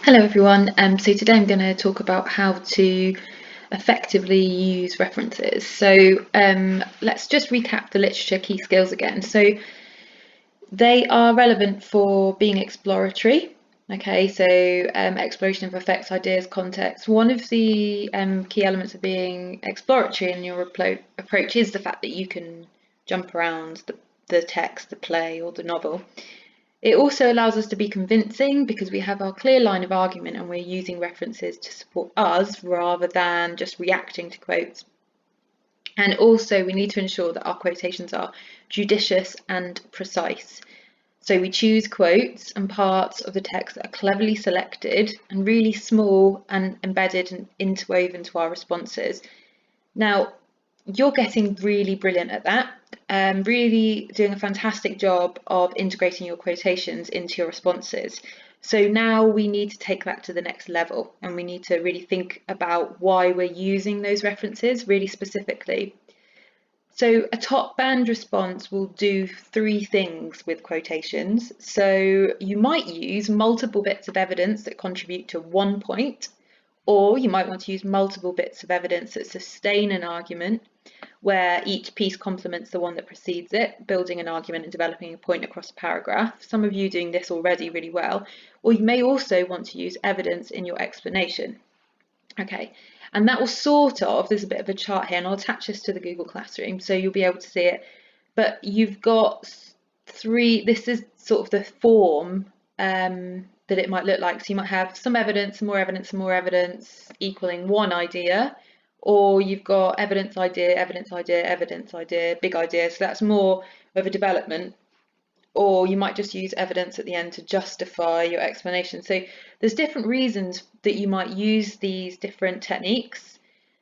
Hello everyone, so today I'm going to talk about how to effectively use references. So let's just recap the literature key skills again. So they are relevant for being exploratory. Okay, so exploration of effects, ideas, context. One of the key elements of being exploratory in your approach is the fact that you can jump around the text, the play or the novel. It also allows us to be convincing because we have our clear line of argument and we're using references to support us rather than just reacting to quotes. And also we need to ensure that our quotations are judicious and precise. So we choose quotes and parts of the text that are cleverly selected and really small and embedded and interwoven to our responses. Now, you're getting really brilliant at that, really doing a fantastic job of integrating your quotations into your responses. So now we need to take that to the next level and we need to really think about why we're using those references really specifically. So a top band response will do three things with quotations. So you might use multiple bits of evidence that contribute to one point, or you might want to use multiple bits of evidence that sustain an argument, where each piece complements the one that precedes it, building an argument and developing a point across a paragraph. Some of you are doing this already really well. Or you may also want to use evidence in your explanation. Okay, and that will sort of, there's a bit of a chart here, and I'll attach this to the Google Classroom so you'll be able to see it. But you've got three, this is sort of the form that it might look like. So you might have some evidence, some more evidence, some more evidence equaling one idea, or you've got evidence, idea, evidence, idea, evidence, idea, big idea. So that's more of a development. Or you might just use evidence at the end to justify your explanation. So there's different reasons that you might use these different techniques.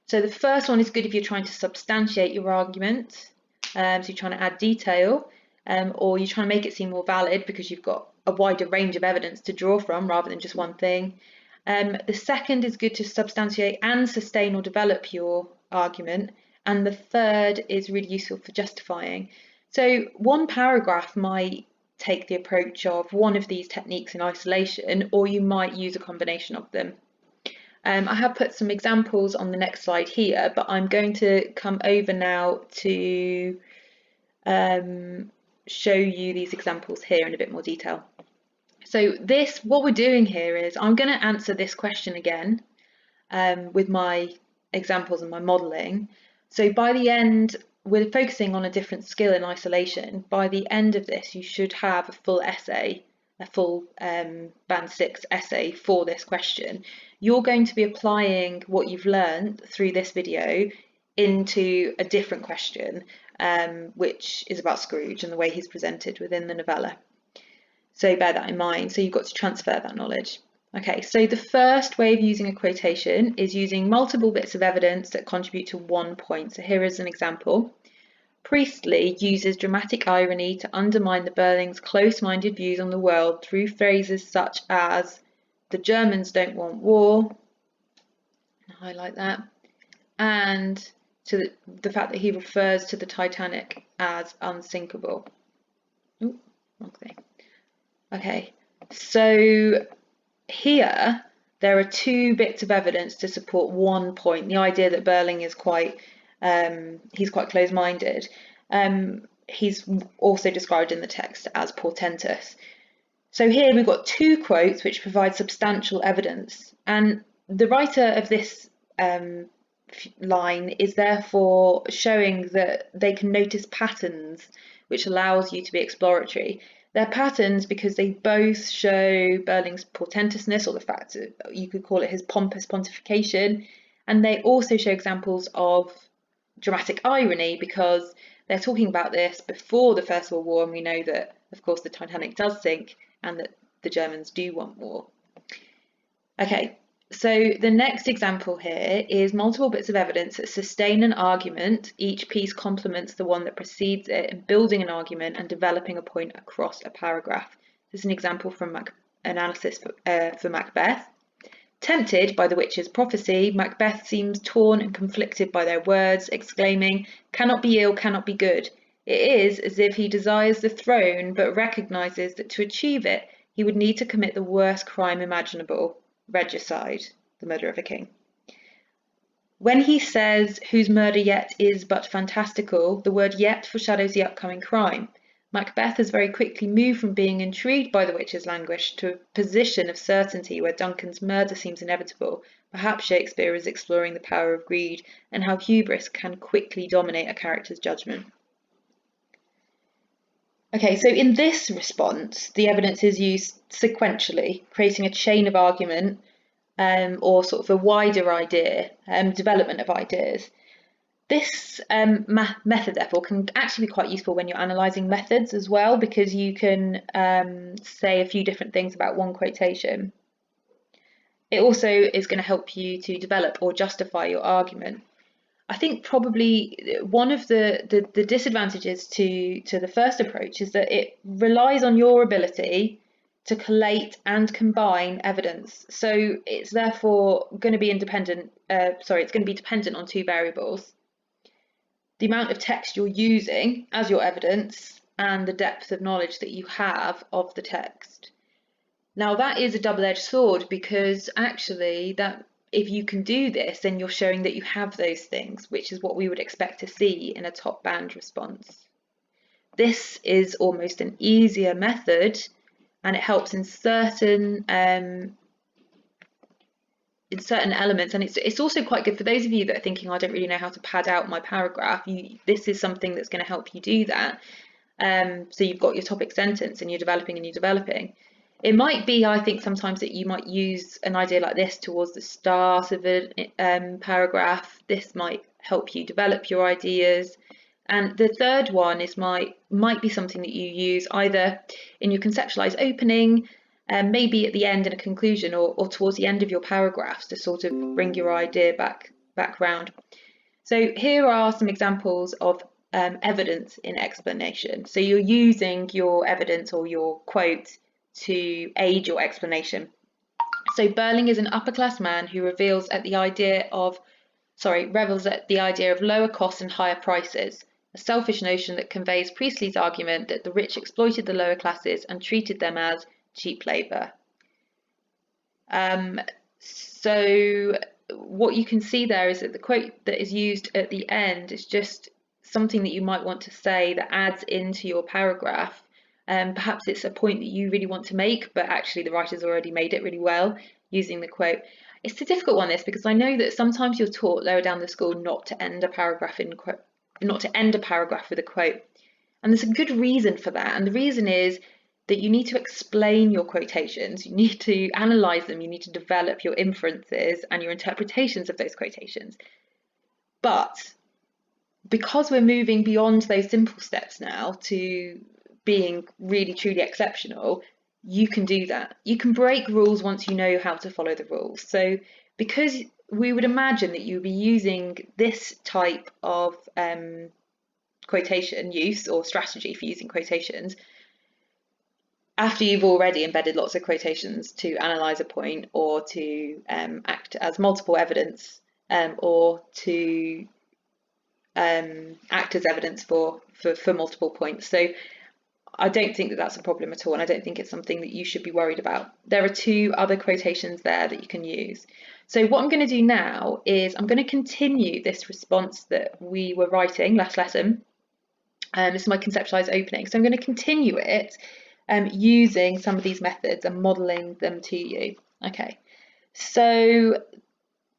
So the first one is good if you're trying to substantiate your argument. So you're trying to add detail, or you're trying to make it seem more valid because you've got a wider range of evidence to draw from rather than just one thing. The second is good to substantiate and sustain or develop your argument. And the third is really useful for justifying. So one paragraph might take the approach of one of these techniques in isolation, or you might use a combination of them. I have put some examples on the next slide here, but I'm going to come over now to show you these examples here in a bit more detail. So what we're doing here is I'm going to answer this question again with my examples and my modelling. So by the end, we're focusing on a different skill in isolation. By the end of this, you should have a full essay, a full band 6 essay for this question. You're going to be applying what you've learned through this video into a different question, which is about Scrooge and the way he's presented within the novella. So bear that in mind. So you've got to transfer that knowledge. Okay, so the first way of using a quotation is using multiple bits of evidence that contribute to one point. So here is an example. Priestley uses dramatic irony to undermine the Berling's close-minded views on the world through phrases such as "the Germans don't want war," highlight that, and to the fact that he refers to the Titanic as unsinkable. Ooh, wrong thing. Okay, so here there are two bits of evidence to support one point, the idea that Berling is he's quite close-minded. He's also described in the text as portentous. So here we've got two quotes which provide substantial evidence, and the writer of this line is therefore showing that they can notice patterns, which allows you to be exploratory. They're patterns because they both show Berling's portentousness, or the fact that you could call it his pompous pontification, and they also show examples of dramatic irony because they're talking about this before the First World War, and we know that, of course, the Titanic does sink and that the Germans do want war. Okay, so the next example here is multiple bits of evidence that sustain an argument. Each piece complements the one that precedes it in building an argument and developing a point across a paragraph. This is an example from analysis for Macbeth. Tempted by the witch's prophecy, Macbeth seems torn and conflicted by their words, exclaiming, "Cannot be ill, cannot be good." It is as if he desires the throne, but recognises that to achieve it, he would need to commit the worst crime imaginable. regicide, the murder of a king. When he says, whose murder yet is but fantastical, the word yet foreshadows the upcoming crime. Macbeth has very quickly moved from being intrigued by the witch's languish to a position of certainty where Duncan's murder seems inevitable. Perhaps Shakespeare is exploring the power of greed and how hubris can quickly dominate a character's judgment. Okay, so in this response, the evidence is used sequentially, creating a chain of argument or sort of a wider idea, development of ideas. This method, therefore, can actually be quite useful when you're analysing methods as well, because you can say a few different things about one quotation. It also is going to help you to develop or justify your argument. I think probably one of the disadvantages to the first approach is that it relies on your ability to collate and combine evidence. So it's therefore going to be it's going to be dependent on two variables: the amount of text you're using as your evidence and the depth of knowledge that you have of the text. Now that is a double-edged sword, because actually that if you can do this, then you're showing that you have those things, which is what we would expect to see in a top band response. This is almost an easier method, and it helps in certain elements, and it's also quite good for those of you that are thinking, I don't really know how to pad out my paragraph. This is something that's going to help you do that. So you've got your topic sentence and you're developing. It might be, I think, sometimes that you might use an idea like this towards the start of a paragraph. This might help you develop your ideas. And the third one might be something that you use either in your conceptualized opening, maybe at the end in a conclusion, or towards the end of your paragraphs to sort of bring your idea back round. So here are some examples of evidence in explanation. So you're using your evidence or your quote to aid your explanation. So Burling is an upper-class man who revels at the idea of lower costs and higher prices, a selfish notion that conveys Priestley's argument that the rich exploited the lower classes and treated them as cheap labour. So what you can see there is that the quote that is used at the end is just something that you might want to say that adds into your paragraph. Perhaps it's a point that you really want to make, but actually the writer's already made it really well using the quote. It's a difficult one, this, because I know that sometimes you're taught lower down the school not to end a paragraph with a quote. And there's a good reason for that. And the reason is that you need to explain your quotations, you need to analyse them, you need to develop your inferences and your interpretations of those quotations. But because we're moving beyond those simple steps now to being really truly exceptional, you can do that. You can break rules once you know how to follow the rules. So because we would imagine that you'll be using this type of quotation use or strategy for using quotations after you've already embedded lots of quotations to analyse a point, or to act as multiple evidence, or to act as evidence for multiple points. So I don't think that that's a problem at all, and I don't think it's something that you should be worried about. There are two other quotations there that you can use. So what I'm going to do now is I'm going to continue this response that we were writing last lesson. This is my conceptualized opening. So I'm going to continue it using some of these methods and modelling them to you. Okay, so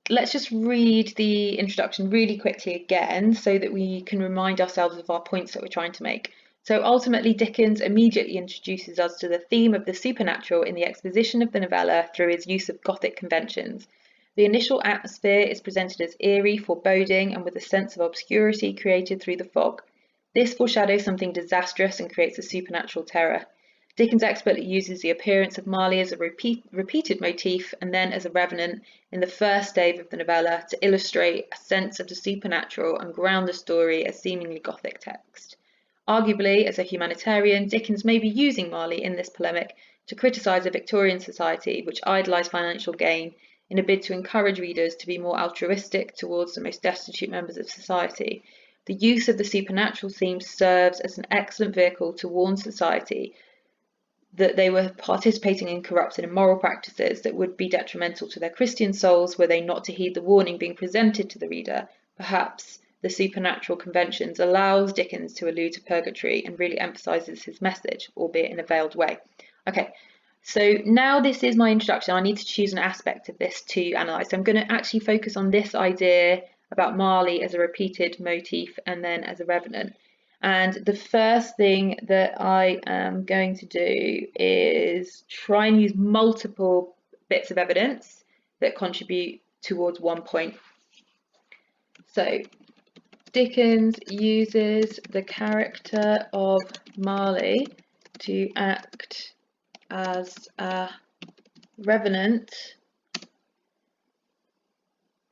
let's just read the introduction really quickly again so that we can remind ourselves of our points that we're trying to make. So ultimately, Dickens immediately introduces us to the theme of the supernatural in the exposition of the novella through his use of Gothic conventions. The initial atmosphere is presented as eerie, foreboding, and with a sense of obscurity created through the fog. This foreshadows something disastrous and creates a supernatural terror. Dickens expertly uses the appearance of Marley as a repeated motif and then as a revenant in the first stave of the novella to illustrate a sense of the supernatural and ground the story as seemingly Gothic text. Arguably, as a humanitarian, Dickens may be using Marley in this polemic to criticise a Victorian society which idolised financial gain in a bid to encourage readers to be more altruistic towards the most destitute members of society. The use of the supernatural theme serves as an excellent vehicle to warn society that they were participating in corrupt and immoral practices that would be detrimental to their Christian souls were they not to heed the warning being presented to the reader. Perhaps the supernatural conventions allows Dickens to allude to purgatory and really emphasises his message, albeit in a veiled way. Okay, so now this is my introduction. I need to choose an aspect of this to analyse. So I'm going to actually focus on this idea about Marley as a repeated motif and then as a revenant. And the first thing that I am going to do is try and use multiple bits of evidence that contribute towards one point. So Dickens uses the character of Marley to act as a revenant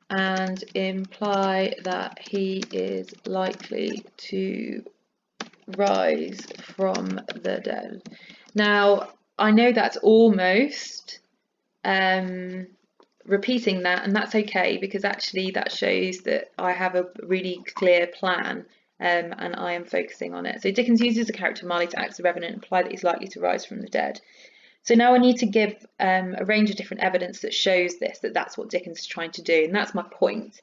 and imply that he is likely to rise from the dead. Now, I know that's almost repeating that, and that's okay, because actually that shows that I have a really clear plan and I am focusing on it. So Dickens uses the character Marley to act as a revenant and imply that he's likely to rise from the dead. So now I need to give a range of different evidence that shows this, that that's what Dickens is trying to do, and that's my point.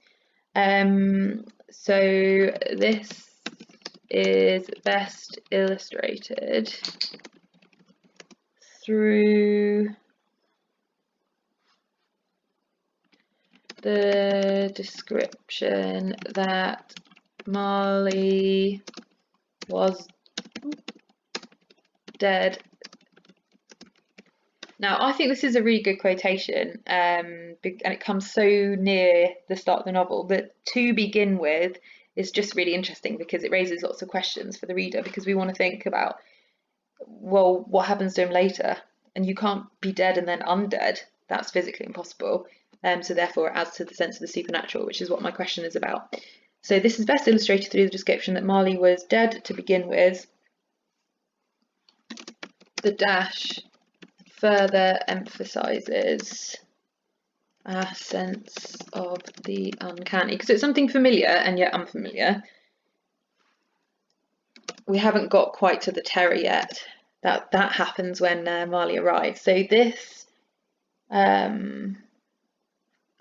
So this is best illustrated through the description that Marley was dead. Now, I think this is a really good quotation, and it comes so near the start of the novel, that to begin with is just really interesting because it raises lots of questions for the reader, because we want to think about, well, what happens to him later? And you can't be dead and then undead. That's physically impossible. So therefore it adds to the sense of the supernatural, which is what my question is about. So this is best illustrated through the description that Marley was dead to begin with. The dash further emphasises a sense of the uncanny, because it's something familiar and yet unfamiliar. We haven't got quite to the terror yet. That happens when Marley arrives. So this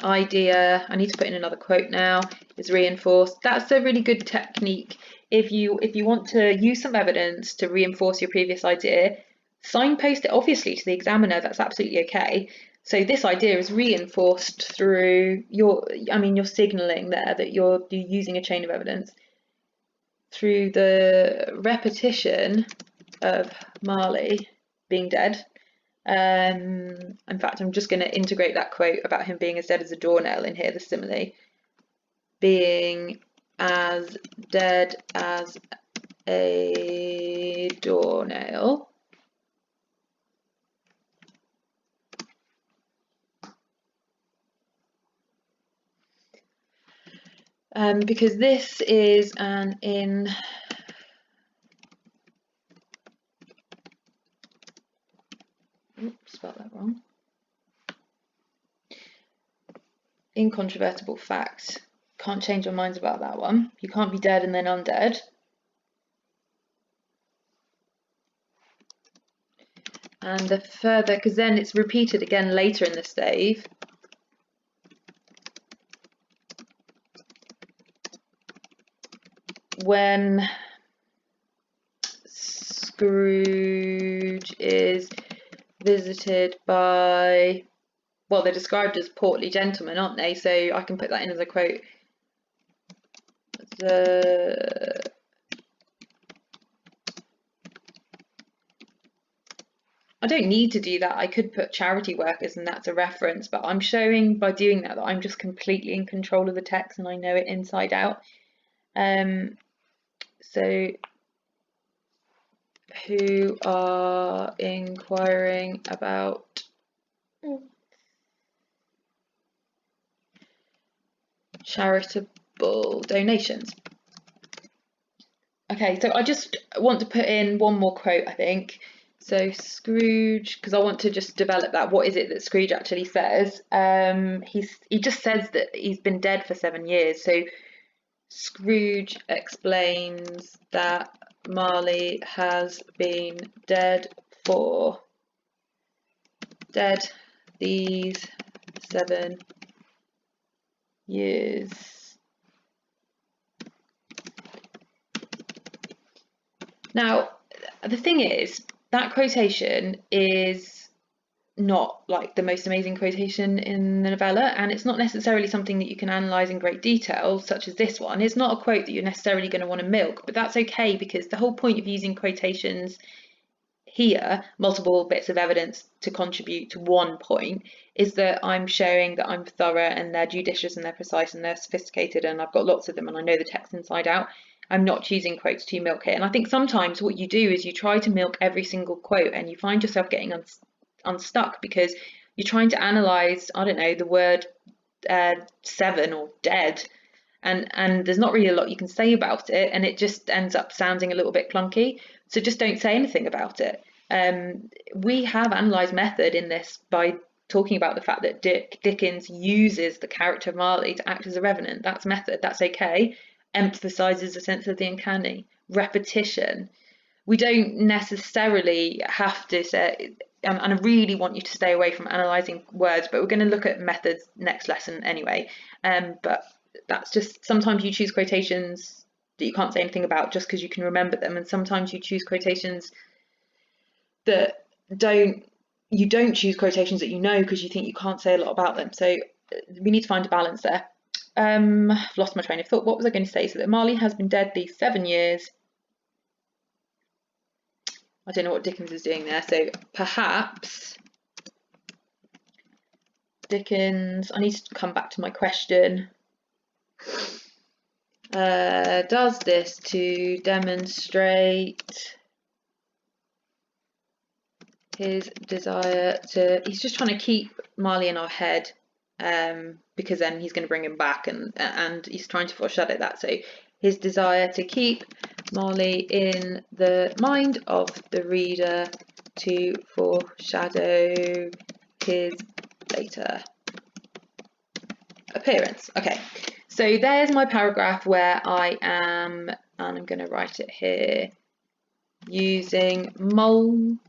idea, I need to put in another quote now, is reinforced. That's a really good technique. If you want to use some evidence to reinforce your previous idea, signpost it obviously to the examiner. That's absolutely okay. So this idea is reinforced through you're signalling there that you're using a chain of evidence through the repetition of Marley being dead. In fact, I'm just going to integrate that quote about him being as dead as a doornail in here, the simile. Being as dead as a doornail. Because this is an spelled that wrong. Incontrovertible fact. Can't change your minds about that one. You can't be dead and then undead. And the further, because then it's repeated again later in the stave. When Scrooge is visited by, well, they're described as portly gentlemen, aren't they? So I can put that in as a quote. I don't need to do that. I could put charity workers and that's a reference, but I'm showing by doing that I'm just completely in control of the text and I know it inside out. So who are inquiring about charitable donations. Okay, so I just want to put in one more quote, I think. So Scrooge, because I want to just develop that. What is it that Scrooge actually says? He just says that he's been dead for 7 years. So Scrooge explains that Marley has been dead for dead these 7 years. Now, the thing is, that quotation is not like the most amazing quotation in the novella, and it's not necessarily something that you can analyse in great detail, such as this one. It's not a quote that you're necessarily going to want to milk, but that's okay, because the whole point of using quotations here, multiple bits of evidence to contribute to one point, is that I'm showing that I'm thorough and they're judicious and they're precise and they're sophisticated, and I've got lots of them and I know the text inside out. I'm not choosing quotes to milk it. And I think sometimes what you do is you try to milk every single quote and you find yourself getting unstuck, because you're trying to analyse, I don't know, the word 7 or dead, and there's not really a lot you can say about it, and it just ends up sounding a little bit clunky. So just don't say anything about it. We have analysed method in this by talking about the fact that Dickens uses the character of Marley to act as a revenant. That's method, that's okay. Emphasises a sense of the uncanny. Repetition. We don't necessarily have to say, and I really want you to stay away from analysing words, but we're going to look at methods next lesson anyway. But that's just, sometimes you choose quotations that you can't say anything about just because you can remember them, and sometimes you choose quotations that you don't choose quotations that you know because you think you can't say a lot about them. So we need to find a balance there. I've lost my train of thought. What was I going to say? So that Marley has been dead these 7 years. I don't know what Dickens is doing there. So perhaps Dickens, I need to come back to my question. Does this to demonstrate his desire to, he's just trying to keep Marley in our head, because then he's going to bring him back, and he's trying to foreshadow that. So his desire to keep Marley in the mind of the reader to foreshadow his later appearance. Okay, so there's my paragraph where I am, and I'm going to write it here, using multiple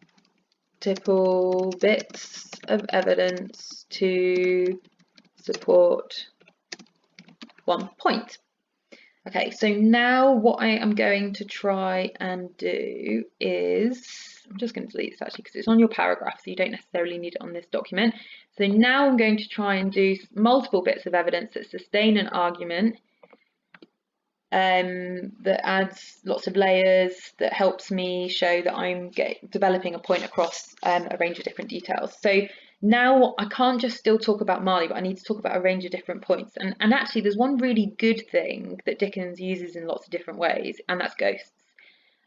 bits of evidence to support one point. Okay, so now what I am going to try and do is, I'm just going to delete this actually because it's on your paragraph, so you don't necessarily need it on this document. So now I'm going to try and do multiple bits of evidence that sustain an argument, that adds lots of layers, that helps me show that I'm developing a point across a range of different details. So now I can't just still talk about Marley, but I need to talk about a range of different points. And actually there's one really good thing that Dickens uses in lots of different ways, and that's ghosts.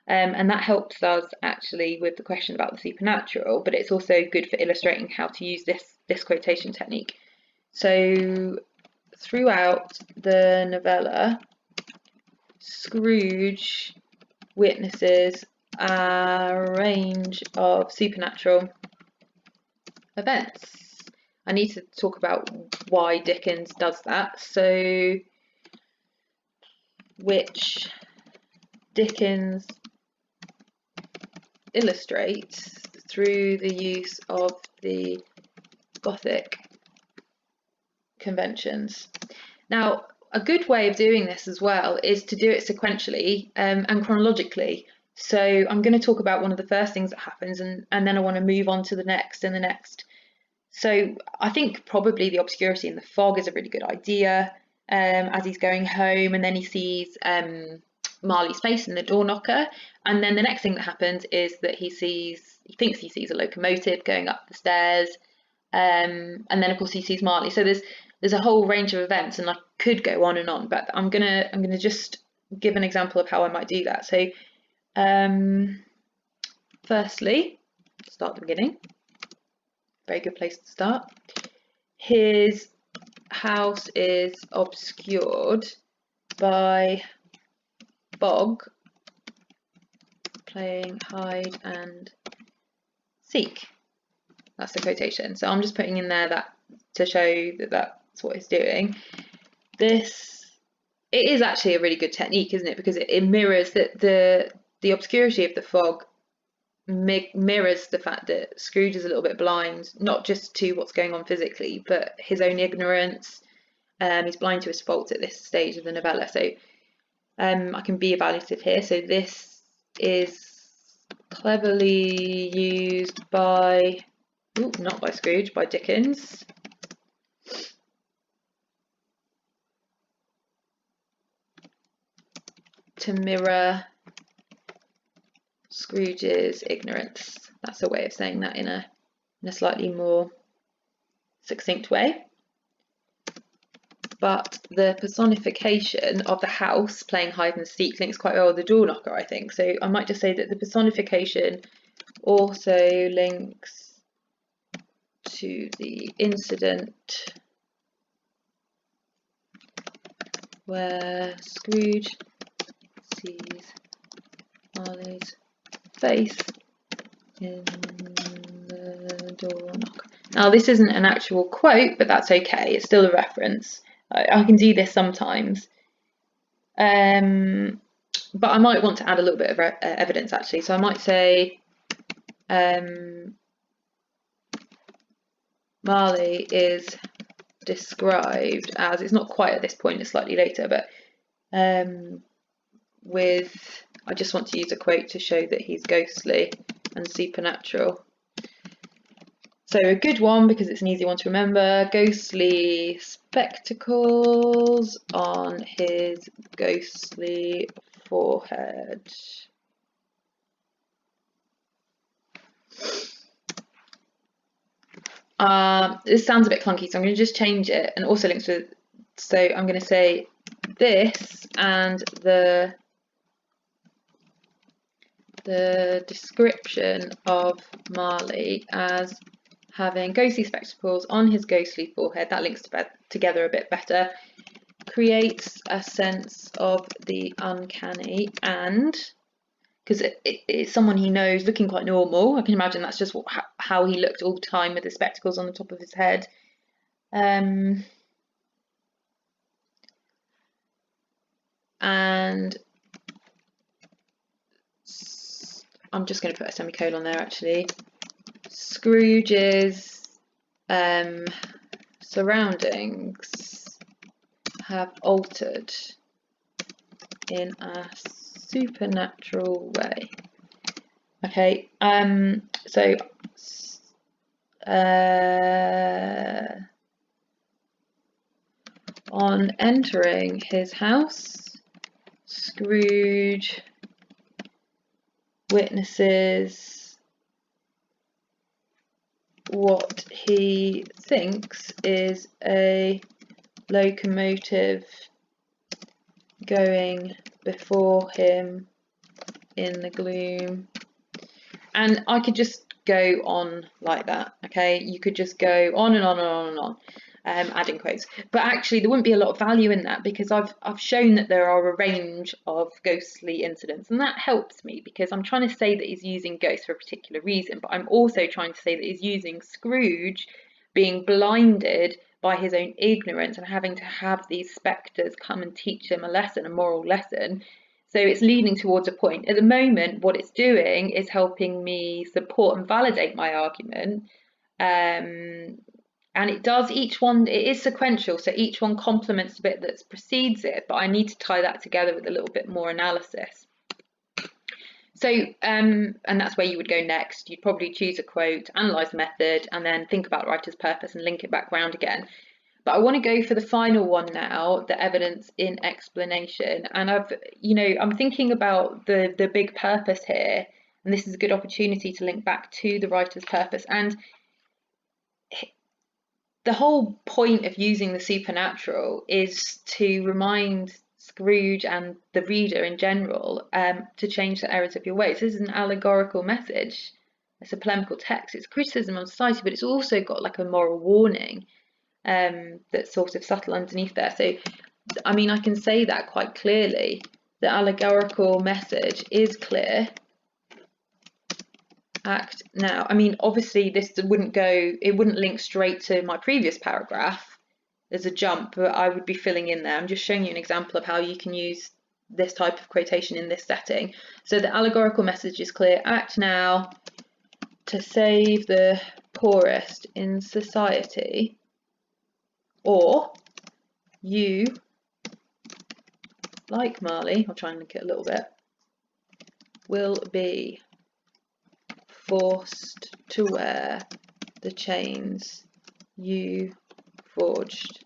And that helps us actually with the question about the supernatural, but it's also good for illustrating how to use this quotation technique. So throughout the novella, Scrooge witnesses a range of supernatural events. I need to talk about why Dickens does that. So, which Dickens illustrates through the use of the Gothic conventions. Now, a good way of doing this as well is to do it sequentially and chronologically. So I'm going to talk about one of the first things that happens, and then I want to move on to the next and the next. So I think probably the obscurity in the fog is a really good idea, as he's going home, and then he sees Marley's face in the door knocker, and then the next thing that happens is that he thinks he sees a locomotive going up the stairs, and then of course he sees Marley. So there's a whole range of events, and I could go on, but I'm gonna just give an example of how I might do that. So firstly, start at the beginning. Very good place to start. His house is obscured by fog, playing hide and seek. That's the quotation. So I'm just putting in there that to show that that's what it's doing. It is actually a really good technique, isn't it? Because it mirrors that the obscurity of the fog mirrors the fact that Scrooge is a little bit blind, not just to what's going on physically, but his own ignorance. He's blind to his faults at this stage of the novella. So I can be evaluative here. So this is cleverly used by, not by Scrooge, by Dickens. To mirror Scrooge's ignorance. That's a way of saying that in a slightly more succinct way. But the personification of the house playing hide and seek links quite well with the door knocker, I think. So I might just say that the personification also links to the incident where Scrooge sees Marley's face in the door knocker. Now this isn't an actual quote, but that's okay, it's still a reference. I can do this sometimes, but I might want to add a little bit of evidence actually. So I might say Marley is described as, it's not quite at this point, it's slightly later, but with, I just want to use a quote to show that he's ghostly and supernatural. So a good one, because it's an easy one to remember, ghostly spectacles on his ghostly forehead. This sounds a bit clunky, so I'm going to just change it, and also links with, so I'm going to say this and the description of Marley as having ghostly spectacles on his ghostly forehead, that links together a bit better, creates a sense of the uncanny, and because it's someone he knows looking quite normal, I can imagine that's just how he looked all the time with the spectacles on the top of his head. And I'm just going to put a semicolon there actually. Scrooge's surroundings have altered in a supernatural way. Okay, so on entering his house, Scrooge witnesses what he thinks is a locomotive going before him in the gloom. And I could just go on like that, okay? You could just go on and on and on and on, adding quotes. But actually there wouldn't be a lot of value in that, because I've shown that there are a range of ghostly incidents, and that helps me because I'm trying to say that he's using ghosts for a particular reason, but I'm also trying to say that he's using Scrooge being blinded by his own ignorance and having to have these spectres come and teach him a lesson, a moral lesson. So it's leading towards a point. At the moment, what it's doing is helping me support and validate my argument. And it does, each one, it is sequential, so each one complements the bit that precedes it, but I need to tie that together with a little bit more analysis. So, and that's where you would go next. You'd probably choose a quote, analyse the method, and then think about the writer's purpose and link it back round again. But I want to go for the final one now, the evidence in explanation. And I'm thinking about the big purpose here, and this is a good opportunity to link back to the writer's purpose. And the whole point of using the supernatural is to remind Scrooge and the reader in general to change the errors of your ways. This is an allegorical message. It's a polemical text. It's criticism of society, but it's also got like a moral warning that's sort of subtle underneath there. So, I mean, I can say that quite clearly. The allegorical message is clear. Act now. I mean, obviously this wouldn't link straight to my previous paragraph. There's a jump, but I would be filling in there. I'm just showing you an example of how you can use this type of quotation in this setting. So the allegorical message is clear: act now to save the poorest in society, or you, like Marley, I'll try and link it a little bit, will be forced to wear the chains you forged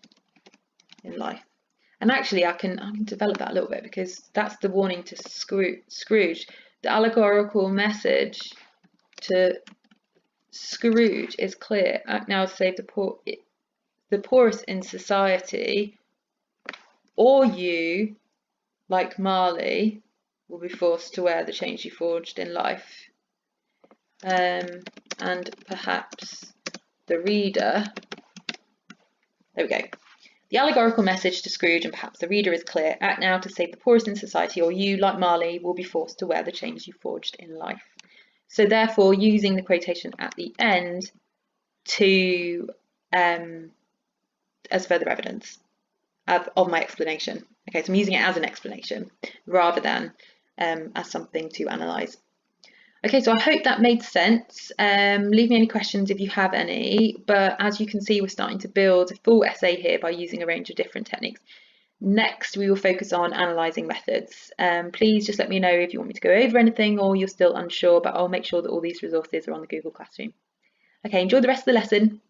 in life. And actually I can develop that a little bit, because that's the warning to Scrooge. The allegorical message to Scrooge is clear: act now to save the poorest in society, or you, like Marley, will be forced to wear the chains you forged in life. And perhaps the reader, there we go. The allegorical message to Scrooge and perhaps the reader is clear: act now to save the poorest in society, or you, like Marley, will be forced to wear the chains you forged in life. So therefore, using the quotation at the end to as further evidence of my explanation. Okay, so I'm using it as an explanation rather than as something to analyse. Okay, so I hope that made sense. Leave me any questions if you have any, but as you can see, we're starting to build a full essay here by using a range of different techniques. Next, we will focus on analysing methods. Please just let me know if you want me to go over anything or you're still unsure, but I'll make sure that all these resources are on the Google Classroom. Okay, enjoy the rest of the lesson.